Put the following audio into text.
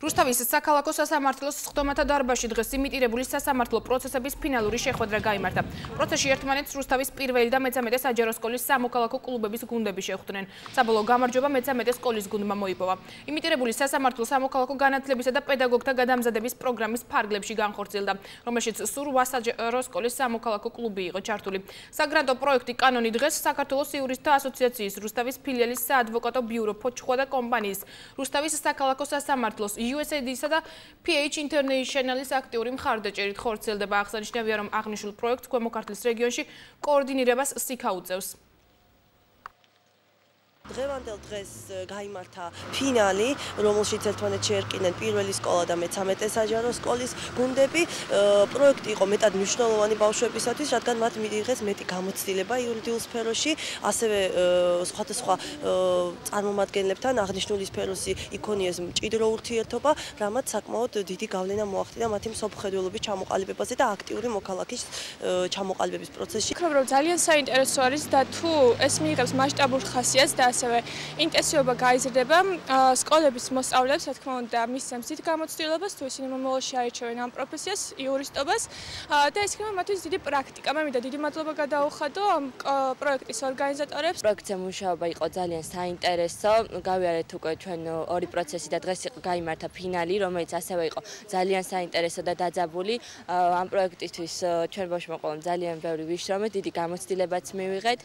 რუსთავის საქალაქო სასამართლოს სხდომათა დარბაზში დღეს იმიტირებული სასამართლო პროცესების ფინალური შეხვედრა გაიმართა. პროცესში ერთმანეთს რუსთავის პირველი და მე-13 საჯარო სკოლის სამოქალაქო კლუბების გუნდები შეხვდნენ. საბოლოო გამარჯვება მე-13 სკოლის გუნდმა მოიპოვა. იმიტირებული სასამართლო სამოქალაქო განათლებისა და პედაგოგთა გადამზადების პროგრამის ფარგლებში განხორციელდა, რომელშიც სულ 8 საჯარო სკოლის სამოქალაქო კლუბი იყო ჩართული. საგრანტო პროექტი კანონი დღეს საქართველოს იურისტთა ასოციაციის რუსთავის ფილიალის საადვოკატო ბიურო ფოჩხუა და კომპანიის რუსთავის საქალაქო სასამართლოს USAID-სა და PH International-ის აქტიური მხარდაჭერით ხორციელდება. აღსანიშნავია, რომ აღნიშნულ პროექტს ქვემო ქართლის რეგიონში კოორდინირებას სიქა უწევს. დღევანდელ დღეს გაიმართა ფინალი, რომელშიც ერთმანეთს შეერკინენ პირველი სკოლა და მე-13 საჯარო სკოლის გუნდები. პროექტი იყო მეტად მნიშვნელოვანი ბავშვებისათვის, რადგან მათ მიიღეს მეტი გამოცდილება იურიდიულ სფეროში, ასევე სხვადასხვა წარმომადგენლებთან აღნიშნული სფეროსი იქონიეს მჭიდრო ურთიერთობა, რამაც საკმაოდ დიდი გავლენა მოახდინა მათი მსოფლმხედველობის ჩამოყალიბებაზე და აქტიური მოქალაქის ჩამოყალიბების პროცესში. ვფიქრობ, რომ ძალიან საინტერესო არის და თუ ეს მიიღებს მასშტაბურ ხასიათს და ასევე ინტენსივობა გაიზრდება სკოლების მოსწავლეებს, რა თქმა უნდა, მისცემს დიდ გამოცდილებას, თუ ისინი მომავალში აირჩევენ ამ პროფესიას, იურისტობას და ეს იქნება მათთვის დიდი პრაქტიკა. მე მინდა დიდი მადლობა გადაუხადო ამ პროექტის ორგანიზატორებს. პროექტზე მუშაობა იყო ძალიან საინტერესო. გავიარეთ უკვე ჩვენ ორი პროცესი და დღეს გაიმართა ფინალი, რომელიც ასევე იყო ძალიან საინტერესო და დაძაბული. ამ პროექტისთვის ჩვენ ბავშვებმა ძალიან ბევრი ვიშრომეთ, დიდი გამოცდილებაც მივიღეთ.